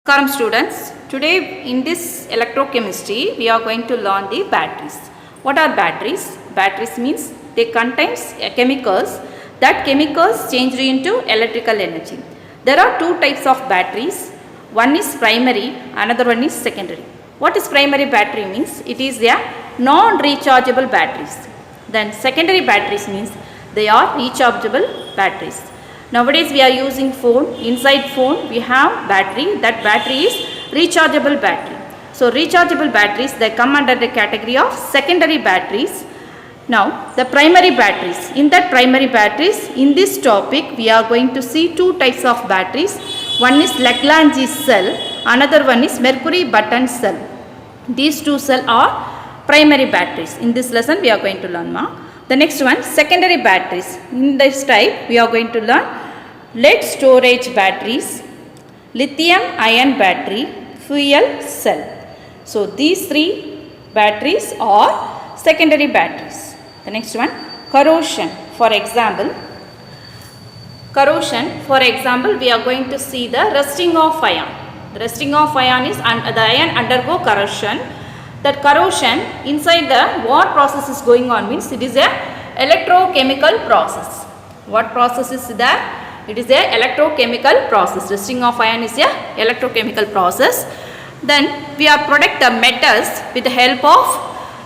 Namaskaram students, today in this electrochemistry we are going to learn the batteries. What are batteries? Batteries means they contains chemicals, that chemicals change into electrical energy. There are two types of batteries, one is primary, another one is secondary. What is primary battery means? It is a non-rechargeable batteries. Then secondary batteries means they are rechargeable batteries. Nowadays we are using phone, inside phone we have battery, that battery is rechargeable battery. So rechargeable batteries, they come under the category of secondary batteries. Now the primary batteries, in that primary batteries, in this topic we are going to see two types of batteries. One is Lagrange cell, another one is mercury button cell. These two cells are primary batteries. In this lesson we are going to learn more. The next one, secondary batteries. In this type we are going to learn lead storage batteries, lithium ion battery, fuel cell. So these three batteries are secondary batteries. The next one, corrosion. For example, we are going to see the rusting of ion. The rusting of ion is the ion undergo corrosion. That corrosion inside the what process is going on means it is a electrochemical process. What process is that? It is a electrochemical process. Rusting of ion is a electrochemical process. Then we are product the metals with the help of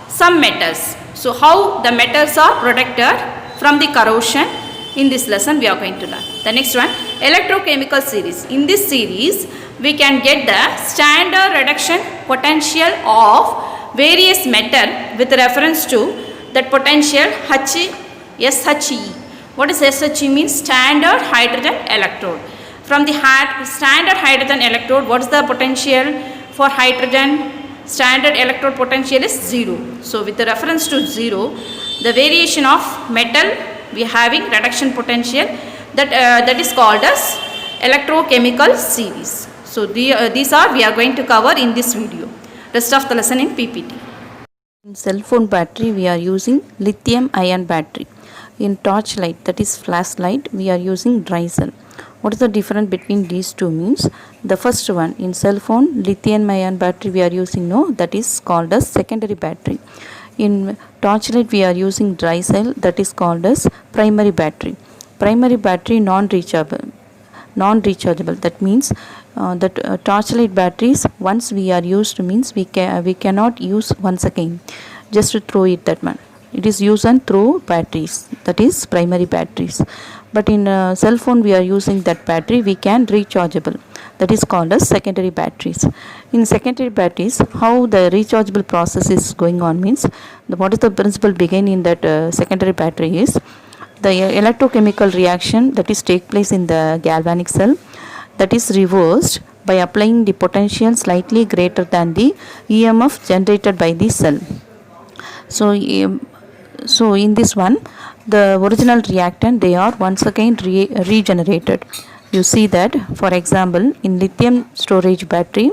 some metals. So how the metals are protected from the corrosion, in this lesson we are going to learn. The next one, electrochemical series. In this series we can get the standard reduction potential of various metal with reference to that potential SHE. What is SHE means? Standard hydrogen electrode. From the standard hydrogen electrode, what is the potential for hydrogen? Standard electrode potential is 0. So with the reference to 0, the variation of metal we are having reduction potential, that is called as electrochemical series. So these are we are going to cover in this video. Rest of the lesson in PPT. In cell phone battery we are using lithium ion battery. In torchlight, that is flashlight, we are using dry cell. What is the difference between these two means? The first one, in cell phone lithium ion battery we are using that is called as secondary battery. In torchlight we are using dry cell, that is called as primary battery. Primary battery non-rechargeable. That means that torchlight batteries once we are used means we cannot use once again, just to throw it that man. It is used and throw batteries, that is primary batteries. But in cell phone we are using that battery, we can rechargeable, that is called as secondary batteries. In secondary batteries, how the rechargeable process is going on means, what is the principle begin in that secondary battery is the electrochemical reaction that is take place in the galvanic cell, that is reversed by applying the potential slightly greater than the EMF generated by the cell. So in this one, the original reactant, they are once again regenerated. You see that, for example, in lithium storage battery,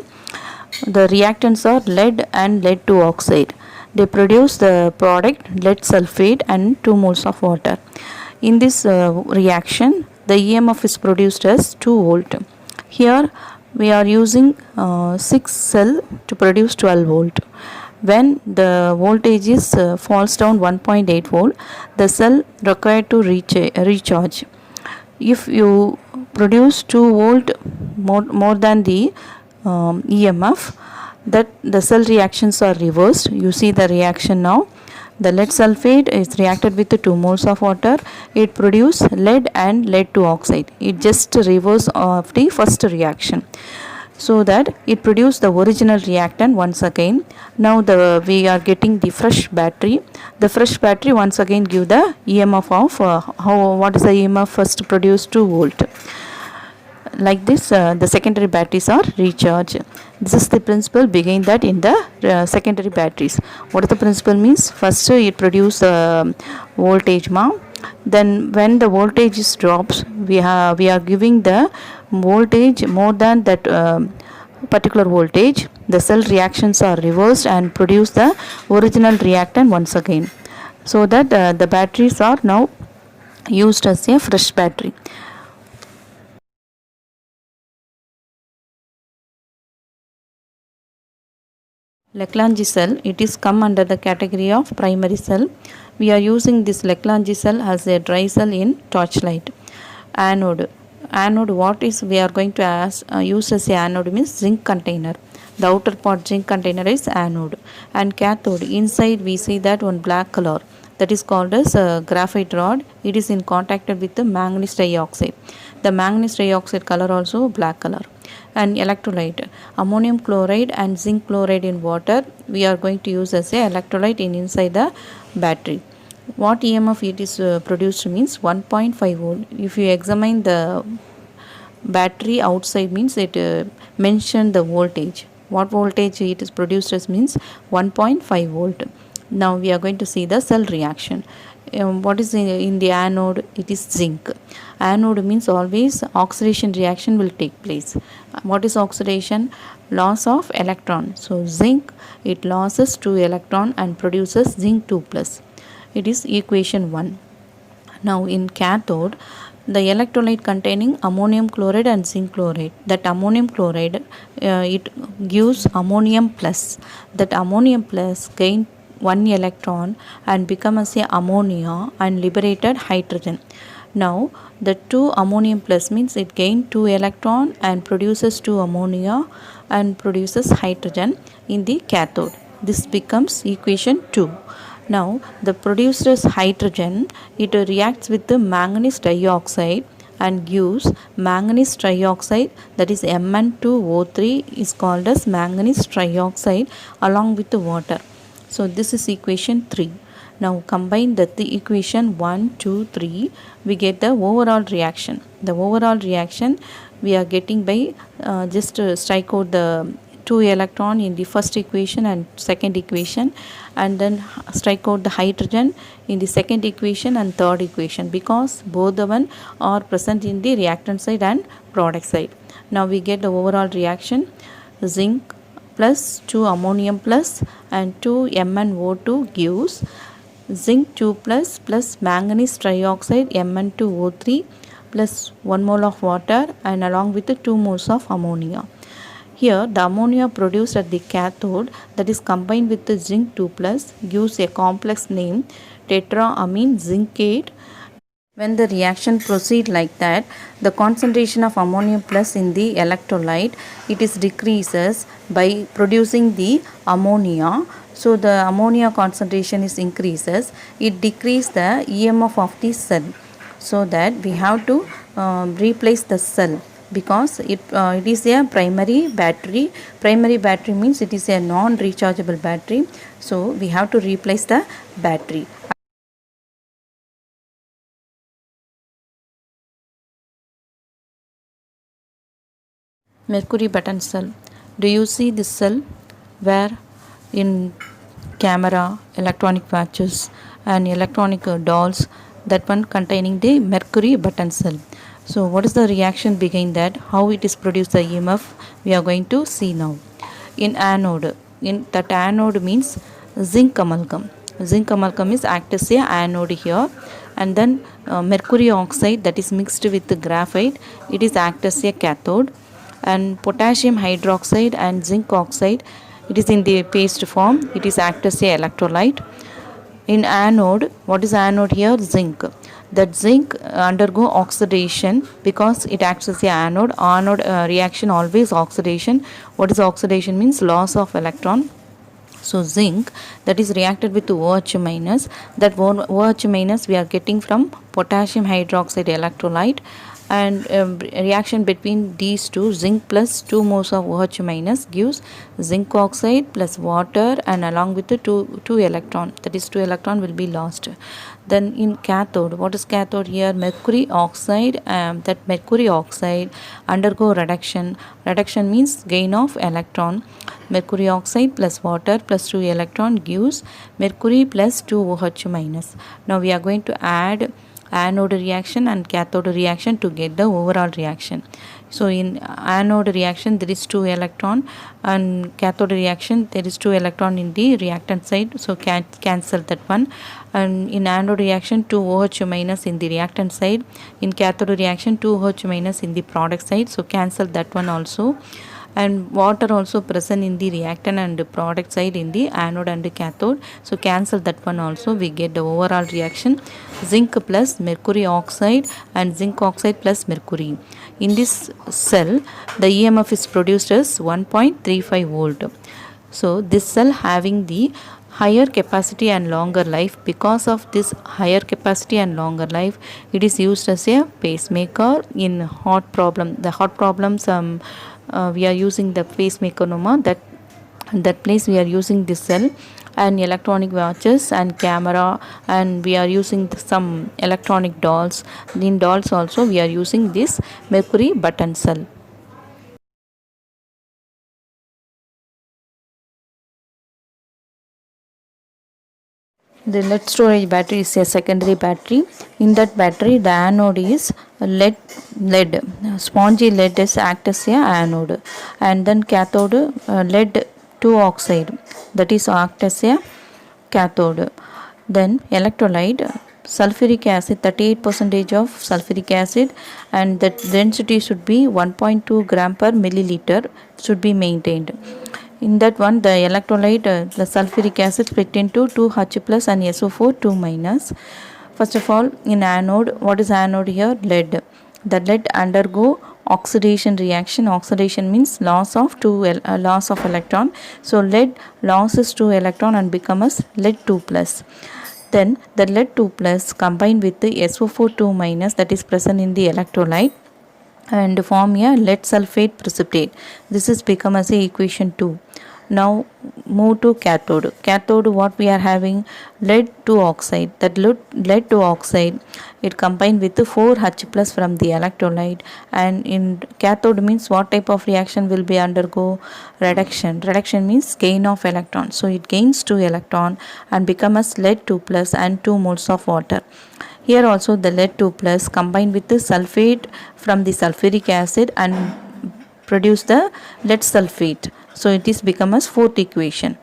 the reactants are lead and lead 2 oxide. They produce the product lead sulfate and 2 moles of water. In this reaction, the EMF is produced as 2 volt. Here we are using 6 cell to produce 12 volt. When the voltage is falls down 1.8 volt, the cell required to recharge. If you produce 2 volt more than the EMF, that the cell reactions are reversed. You see the reaction now. The lead sulfate is reacted with the 2 moles of water. It produces lead and lead 2 oxide. It just reverse of the first reaction, so that it produces the original reactant once again. Now we are getting the fresh battery. The fresh battery once again give the EMF of what is the EMF first produced? 2 volt. Like this, the secondary batteries are recharged. This is the principle behind that in the secondary batteries. What is the principle means? First it produce voltage then when the voltage drops, we are giving the voltage more than that particular voltage. The cell reactions are reversed and produce the original reactant once again, so that the batteries are now used as a fresh battery. Lagrange cell, it is come under the category of primary cell. We are using this Lagrange cell as a dry cell in torchlight. Anode. Anode, what is we are going to use as a anode means zinc container. The outer part zinc container is anode. And cathode, inside we see that one black color, that is called as graphite rod. It is in contact with the manganese dioxide. The manganese dioxide color also black color. And electrolyte, ammonium chloride and zinc chloride in water, we are going to use as a electrolyte in inside the battery. What EMF it is produced means 1.5 volt. If you examine the battery outside means it mentioned the voltage. What voltage it is produced as means 1.5 volt. Now we are going to see the cell reaction. What is in the anode? It is zinc. Anode means always oxidation reaction will take place. What is oxidation? Loss of electron. So zinc, it loses 2 electron and produces zinc 2 plus. It is equation 1. Now in cathode, the electrolyte containing ammonium chloride and zinc chloride. That ammonium chloride, it gives ammonium plus. That ammonium plus gain 1 electron and become as a ammonia and liberated hydrogen. Now the 2 ammonium plus means it gain 2 electron and produces 2 ammonia and produces hydrogen in the cathode. This becomes equation 2. Now the produced hydrogen, it reacts with the manganese dioxide and gives manganese trioxide, that is Mn2O3 is called as manganese trioxide along with the water. So this is equation 3. Now combine the equation 1, 2, 3, we get the overall reaction. The overall reaction we are getting by just strike out the 2 electron in the first equation and second equation, and then strike out the hydrogen in the second equation and third equation, because both the one are present in the reactant side and product side. Now we get the overall reaction. Zinc plus 2 ammonium plus and 2 MnO2 gives zinc 2 plus manganese trioxide Mn2O3 plus 1 mole of water and along with the 2 moles of ammonia. Here the ammonia produced at the cathode, that is combined with the zinc 2 plus, gives a complex name tetraamine zincate. When the reaction proceeds like that, the concentration of ammonium plus in the electrolyte, it is decreases by producing the ammonia. So the ammonia concentration is increases, it decreases the EMF of the cell. So that we have to replace the cell, because it is a primary battery. Primary battery means it is a non-rechargeable battery. So we have to replace the battery. Mercury button cell. Do you see this cell where in camera, electronic watches and electronic dolls, that one containing the mercury button cell. So what is the reaction behind that? How it is produced the EMF? We are going to see now. In anode, in that anode means zinc amalgam. Zinc amalgam is act as a anode here, and then mercury oxide, that is mixed with the graphite, it is act as a cathode, and potassium hydroxide and zinc oxide, it is in the paste form, it is act as a electrolyte. In anode, what is anode here? Zinc. That zinc undergo oxidation because it acts as a anode. Anode reaction always oxidation. What is oxidation means? Loss of electron. So zinc, that is reacted with OH minus. That OH minus we are getting from potassium hydroxide electrolyte, and reaction between these two, zinc plus 2 moles of OH minus gives zinc oxide plus water, and along with the 2 electron, that is 2 electron will be lost. Then in cathode, what is cathode here? Mercury oxide. That mercury oxide undergo reduction. Reduction means gain of electron. Mercury oxide plus water plus 2 electron gives mercury plus 2 OH minus. Now we are going to add anode reaction and cathode reaction to get the overall reaction. So in anode reaction there is 2 electron, and cathode reaction there is 2 electron in the reactant side, so cancel that one. And in anode reaction 2 OH minus in the reactant side, in cathode reaction 2 OH minus in the product side, so cancel that one also. and water also present in the reactant and product side in the anode and the cathode. So cancel that one also, we get the overall reaction zinc plus mercury oxide and zinc oxide plus mercury. In this cell the EMF is produced as 1.35 volt. So this cell having the higher capacity and longer life. Because of this higher capacity and longer life, it is used as a pacemaker in heart problem. The heart problems, we are using the pacemaker Noma, that place we are using this cell, and electronic watches and camera, and we are using some electronic dolls. In dolls also we are using this mercury button cell. The lead storage battery is a secondary battery. In that battery, the anode is lead. Spongy lead is act as a anode, and then cathode lead 2 oxide, that is act as a cathode. Then electrolyte sulfuric acid, 38 percentage of sulfuric acid, and the density should be 1.2 gram per milliliter should be maintained. In that one, the electrolyte, the sulfuric acid split into 2H plus and SO4 2 minus. First of all, in anode, what is anode here? Lead. The lead undergo oxidation reaction. Oxidation means loss of loss of electron. So lead loses 2 electron and becomes lead 2 plus. Then the lead 2 plus combined with the SO4 2 minus that is present in the electrolyte and form a lead sulfate precipitate. This is become as a equation 2. Now move to cathode. Cathode, what we are having? Lead 2 oxide. That lead 2 oxide, it combined with 4H plus from the electrolyte, and in cathode means what type of reaction will be undergo? Reduction. Reduction means gain of electron. So it gains 2 electron and becomes lead 2 plus and 2 moles of water. Here also the lead 2 plus combined with the sulfate from the sulfuric acid and produce the lead sulfate. So it is become as fourth equation.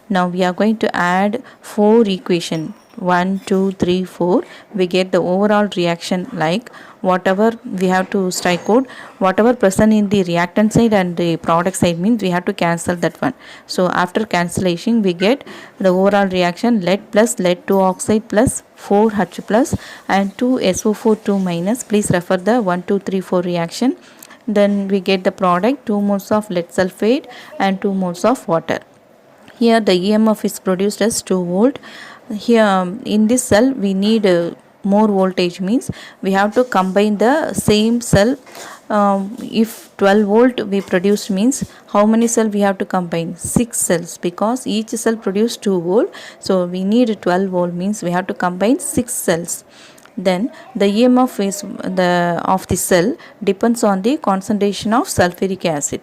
Now we are going to add 4 equation. 1, 2, 3, 4. We get the overall reaction like whatever we have to strike code, whatever present in the reactant side and the product side means we have to cancel that one. So after cancellation we get the overall reaction lead plus lead 2 oxide plus 4H plus and 2 SO4 2 minus. Please refer the 1, 2, 3, 4 reaction. Then we get the product 2 moles of lead sulfate and 2 moles of water. Here the EMF is produced as 2 volt. Here in this cell we need more voltage, means we have to combine the same cell. If 12 volt we produce means how many cell we have to combine? 6 cells, because each cell produce 2 volt. So we need 12 volt means we have to combine 6 cells. Then the EMF is of the cell depends on the concentration of sulfuric acid.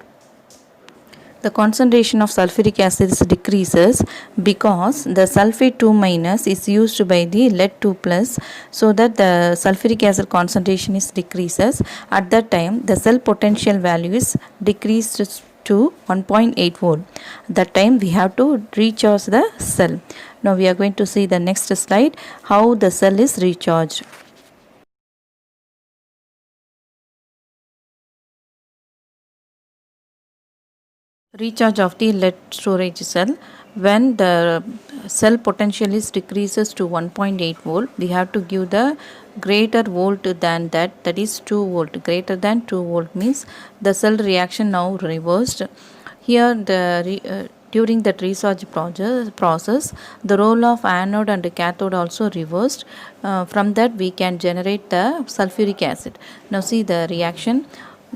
The concentration of sulfuric acid decreases because the sulfate 2 minus is used by the lead 2 plus, so that the sulfuric acid concentration is decreases. At that time the cell potential value is decreased to 1.8 volt. That time we have to recharge the cell. Now we are going to see the next slide how the cell is recharged. Recharge of the lead storage cell. When the cell potential is decreases to 1.8 volt, we have to give the greater volt than that, that is 2 volt. Greater than 2 volt means the cell reaction now reversed. Here during the recharge process, the role of anode and cathode also reversed. From that we can generate the sulfuric acid. Now see the reaction.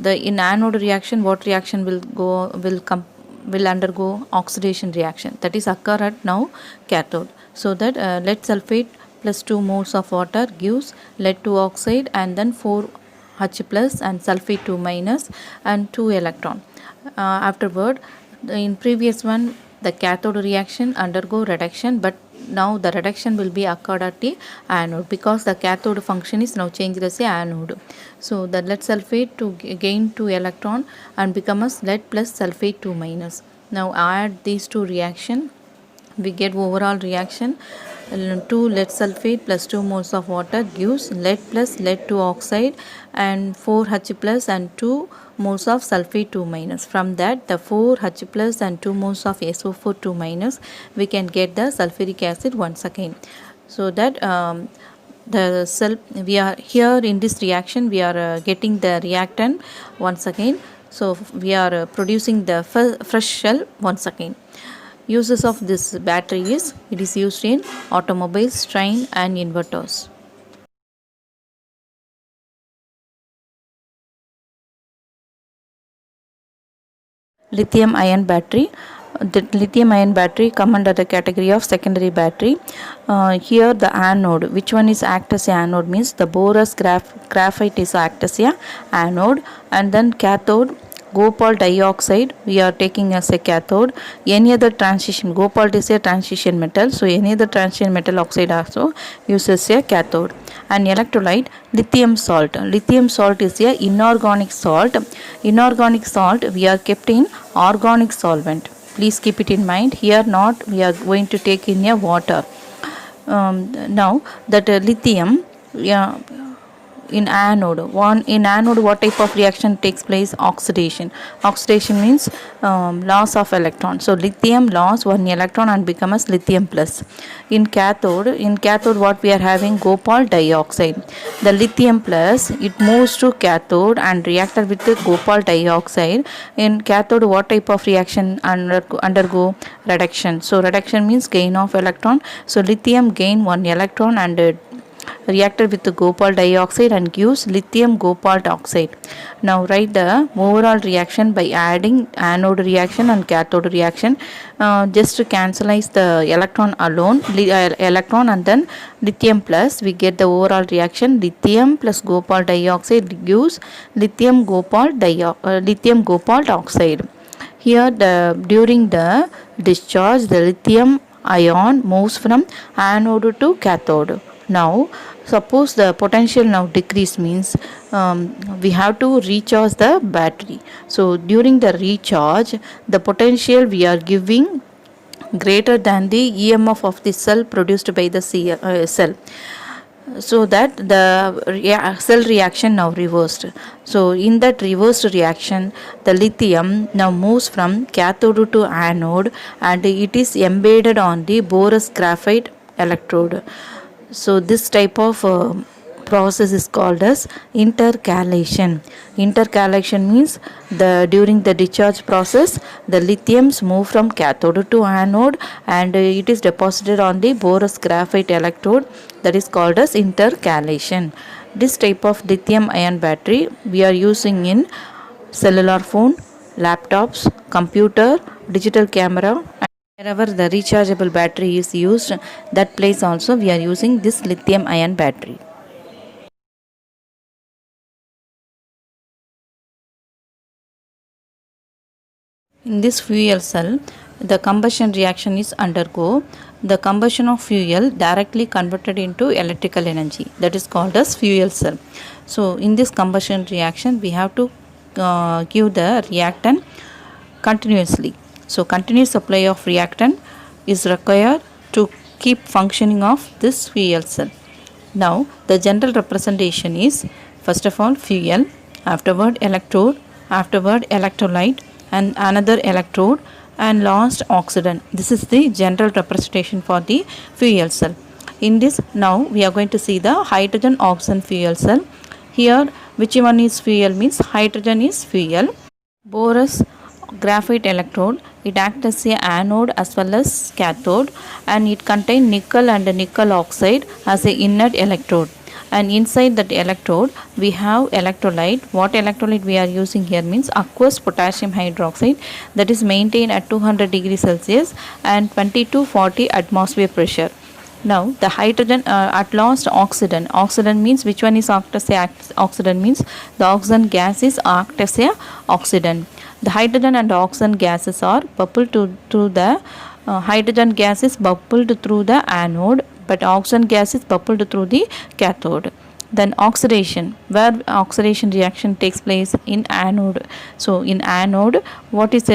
In anode reaction, what reaction will undergo oxidation reaction, that is occur at now cathode. So that lead sulfate plus 2 moles of water gives lead 2 oxide and then 4H plus and sulfate 2 minus and 2 electron. Afterward, in previous one the cathode reaction undergo reduction, but now the reduction will be occurred at the anode because the cathode function is now changed as a anode. So the lead sulfate to gain 2 electron and becomes lead plus sulfate 2 minus. Now add these two reaction, we get overall reaction 2 lead sulfate plus 2 moles of water gives lead plus lead 2 oxide and 4H plus and 2 moles of sulfate 2 minus. From that, the 4H plus and 2 moles of SO4 2 minus, we can get the sulfuric acid once again. So that the cell, we are here in this reaction, we are getting the reactant once again. So we are producing the fresh shell once again. Uses of this battery is, it is used in automobiles, train and inverters. Lithium ion battery. The lithium ion battery come under the category of secondary battery. Here the anode, which one is act as a anode means the borous graphite is act as a anode, and then cathode Gopal dioxide we are taking as a cathode. Any other transition, Gopal is a transition metal, so any other transition metal oxide also uses a cathode. And electrolyte, lithium salt. Lithium salt is a inorganic salt. Inorganic salt we are kept in organic solvent. Please keep it in mind. Here not we are going to take in a water. Now that lithium, yeah, in anode, what type of reaction takes place? Oxidation. Oxidation means loss of electron. So lithium loss one electron and becomes lithium plus. In cathode what we are having? Gopal dioxide. The lithium plus it moves to cathode and reacted with the Gopal dioxide. In cathode what type of reaction undergo? Reduction. So reduction means gain of electron. So lithium gain one electron and reacted with the Gopal dioxide and gives lithium Gopal oxide. Now write the overall reaction by adding anode reaction and cathode reaction. Just to cancelize the electron alone, electron and then lithium plus, we get the overall reaction. Lithium plus Gopal dioxide gives lithium Gopal oxide. Here during the discharge, the lithium ion moves from anode to cathode. Now suppose the potential now decrease means we have to recharge the battery. So during the recharge, the potential we are giving greater than the EMF of the cell produced by the cell, so that the cell reaction now reversed. So in that reversed reaction, the lithium now moves from cathode to anode and it is embedded on the borous graphite electrode. So this type of process is called as intercalation. Intercalation means during the discharge process, the lithiums move from cathode to anode and it is deposited on the borous graphite electrode. That is called as intercalation. This type of lithium ion battery we are using in cellular phone, laptops, computer, digital camera. Wherever the rechargeable battery is used, that place also we are using this lithium ion battery. In this fuel cell, the combustion reaction is undergo. The combustion of fuel directly converted into electrical energy. That is called as fuel cell. So in this combustion reaction, we have to give the reactant continuously. So continuous supply of reactant is required to keep functioning of this fuel cell. Now the general representation is first of all fuel, afterward electrode, afterward electrolyte and another electrode and last oxidant. This is the general representation for the fuel cell. In this now we are going to see the hydrogen oxygen fuel cell. Here which one is fuel means hydrogen is fuel. Borous graphite electrode, it acts as a anode as well as cathode and it contains nickel and nickel oxide as a inert electrode, and inside that electrode we have electrolyte. What electrolyte we are using here means aqueous potassium hydroxide, that is maintained at 200 degrees Celsius and 20 to 40 atmosphere pressure. Now the hydrogen at last oxidant. Oxidant means which one is act as a oxidant means the oxygen gas is act as a oxidant. The hydrogen and oxygen gases are bubbled through the hydrogen gas is bubbled through the anode, but oxygen gas is bubbled through the cathode. Then oxidation, where oxidation reaction takes place in anode. So in anode, what is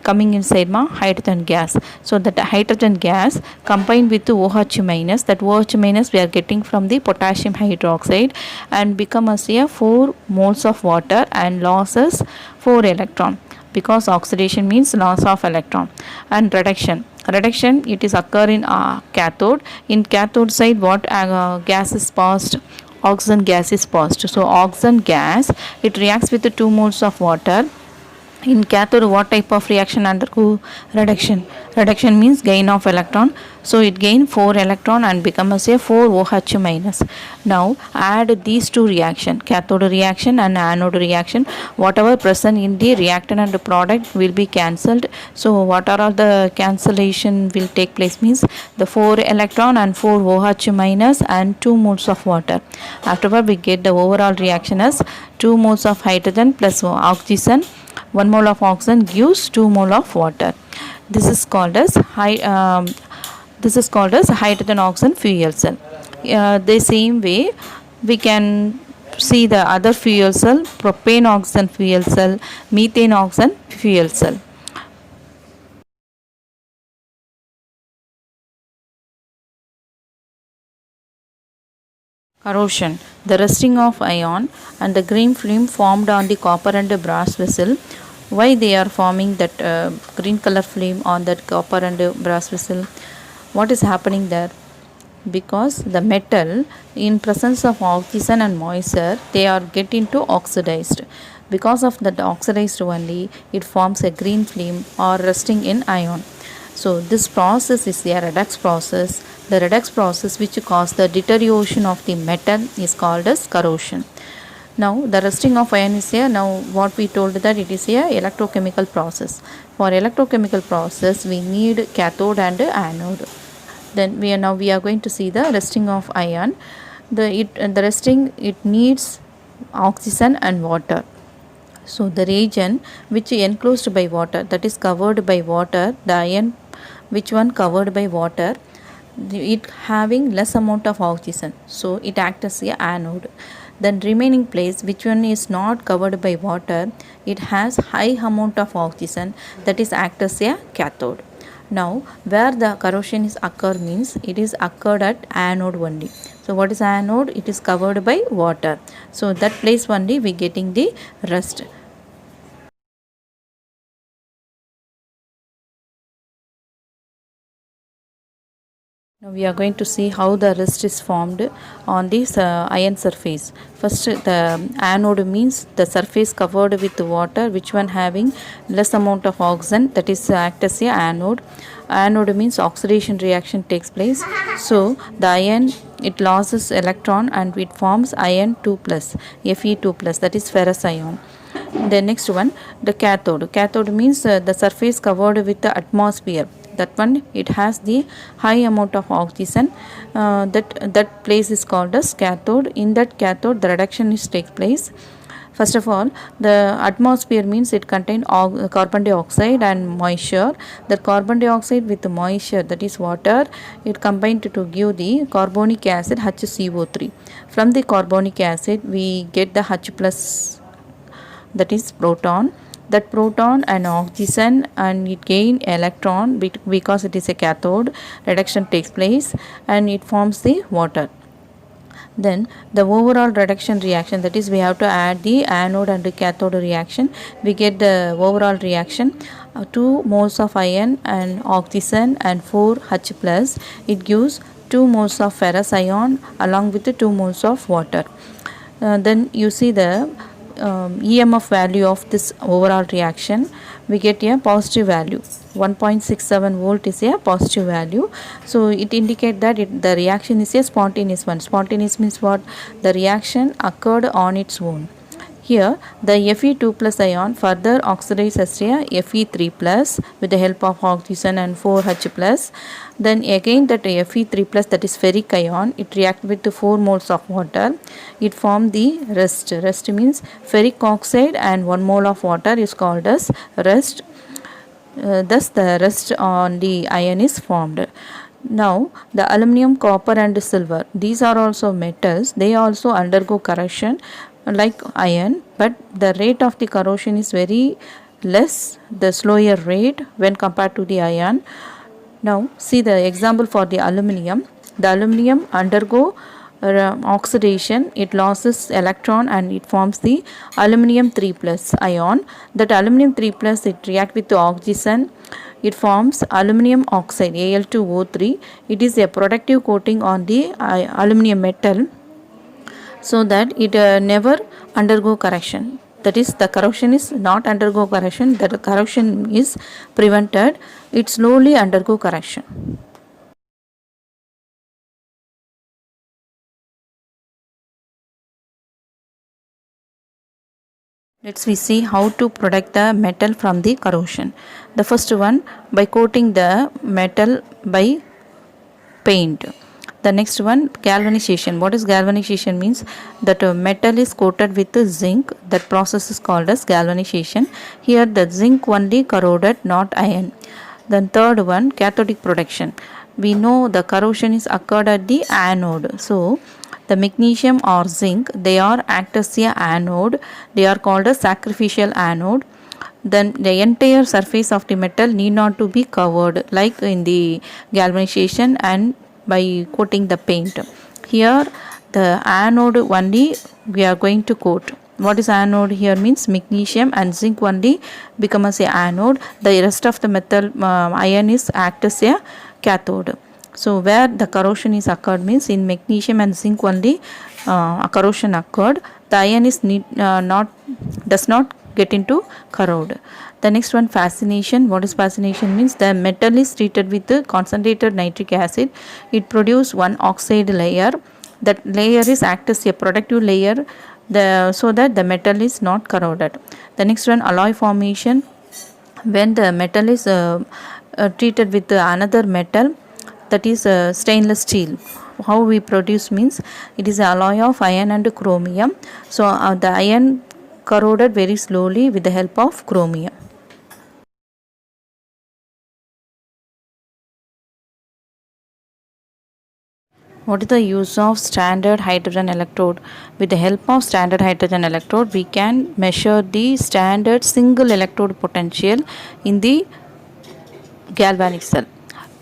coming inside hydrogen gas. So that hydrogen gas combined with OH minus, that OH minus we are getting from the potassium hydroxide and become as a 4 moles of water and losses 4 electron, because oxidation means loss of electron. And reduction, it is occur in cathode. In cathode side, what gas is passed? Oxygen gas is passed. So oxygen gas, it reacts with the 2 moles of water. In cathode, what type of reaction undergo? Reduction means gain of electron. So it gain 4 electron and becomes a 4 OH minus. Now add these two reaction, cathode reaction and anode reaction. Whatever present in the reactant and the product will be cancelled. So what are all the cancellation will take place means the 4 electron and 4 OH minus and 2 moles of water. Afterward we get the overall reaction as 2 moles of hydrogen plus oxygen. 1 mole of oxygen gives 2 mole of water. This is called as hydrogen oxygen fuel cell. The same way we can see the other fuel cell, propane oxygen fuel cell, methane oxygen fuel cell. Corrosion, the rusting of ion and the green film formed on the copper and the brass vessel. Why they are forming that green color film on that copper and brass vessel? What is happening there? Because the metal in presence of oxygen and moisture, they are get into oxidized. Because of that oxidized only, it forms a green film or rusting in ion. So this process is a redox process. The redox process which causes the deterioration of the metal is called as corrosion. Now the rusting of ion is here. Now what we told that it is a electrochemical process. For electrochemical process we need cathode and anode. Then we are going to see the rusting of ion. The rusting, it needs oxygen and water. So the region which is enclosed by water, that is covered by water, the ion which one covered by water, it having less amount of oxygen, so it acts as a anode. Then remaining place which one is not covered by water, it has high amount of oxygen, that is act as a cathode. Now where the corrosion is occur means it is occurred at anode only. So what is anode? It is covered by water. So that place only we getting the rust. Now we are going to see how the rust is formed on this iron surface. First, the anode means the surface covered with water, which one having less amount of oxygen, that is act as a anode. Anode means oxidation reaction takes place. So the iron, it loses electron and it forms iron 2 plus, Fe2 plus, that is ferrous ion. The next one, the cathode. Cathode means the surface covered with the atmosphere. That one, it has the high amount of oxygen. That place is called as cathode. In that cathode, the reduction is takes place. First of all, the atmosphere means it contains carbon dioxide and moisture. The carbon dioxide with the moisture, that is water, it combined to give the carbonic acid HCO3. From the carbonic acid, we get the H plus, that is proton. That proton and oxygen and it gain electron because it is a cathode. Reduction takes place and it forms the water. Then the overall reduction reaction, that is we have to add the anode and the cathode reaction. We get the overall reaction 2 moles of iron and oxygen and 4 H plus. It gives 2 moles of ferrous ion along with the 2 moles of water. Then you see the EMF value of this overall reaction. We get a positive value. 1.67 volt is a positive value. So it indicates that the reaction is a spontaneous one. Spontaneous means what? The reaction occurred on its own. Here the Fe2 plus ion further oxidizes as a Fe3 plus with the help of oxygen and 4H plus. Then again that Fe3 plus, that is ferric ion, it reacts with the 4 moles of water. It forms the rust. Rust means ferric oxide and 1 mole of water is called as rust. Thus the rust on the iron is formed. Now the aluminum, copper and silver, these are also metals. They also undergo corrosion like iron, but the rate of the corrosion is very less, the slower rate when compared to the iron. Now see the example for the aluminum. The aluminum undergo oxidation, it loses electron and it forms the aluminum 3 plus ion. That aluminum 3 plus, it react with the oxygen, it forms aluminum oxide Al2O3. It is a protective coating on the aluminum metal, so that it never undergo corrosion. That is, the corrosion is not undergo corrosion, the corrosion is prevented, it slowly undergo corrosion. Let's we see how to protect the metal from the corrosion. The first one, by coating the metal by paint. The next one, galvanization. What is galvanization means? That metal is coated with zinc. That process is called as galvanization. Here the zinc only corroded, not iron. Then third one, cathodic protection. We know the corrosion is occurred at the anode. So the magnesium or zinc, they are act as a anode. They are called a sacrificial anode. Then the entire surface of the metal need not to be covered like in the galvanization and by coating the paint. Here the anode only we are going to coat. What is anode here means magnesium and zinc only become as a anode. The rest of the metal iron is act as a cathode. So where the corrosion is occurred means in magnesium and zinc only corrosion occurred. The iron is does not get into corrode. The next one, fascination. What is fascination means? The metal is treated with concentrated nitric acid. It produces one oxide layer. That layer is act as a protective layer so that the metal is not corroded. The next one, alloy formation. When the metal is treated with another metal, that is stainless steel. How we produce means it is alloy of iron and chromium. So the iron corroded very slowly with the help of chromium. What is the use of standard hydrogen electrode? With the help of standard hydrogen electrode, we can measure the standard single electrode potential in the galvanic cell.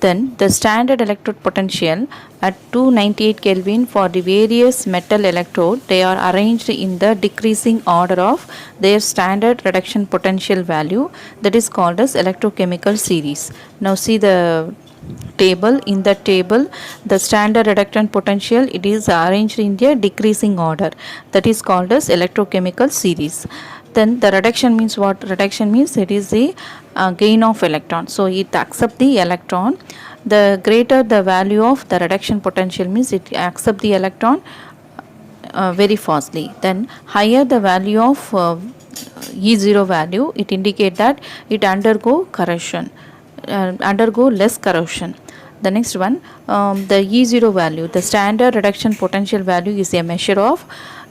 Then the standard electrode potential at 298 Kelvin for the various metal electrode, they are arranged in the decreasing order of their standard reduction potential value, that is called as electrochemical series. Now see the table. In the table, the standard reductant potential, it is arranged in the decreasing order, that is called as electrochemical series. Then the reduction means what? Reduction means it is the gain of electron. So it accepts the electron. The greater the value of the reduction potential means it accepts the electron very fastly. Then higher the value of E0 value, it indicate that it undergo corrosion, undergo less corrosion. The next one, the E0 value, the standard reduction potential value is a measure of,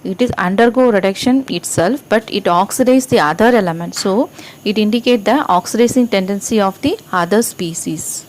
it is undergo reduction itself, but it oxidizes the other element. So it indicates the oxidizing tendency of the other species.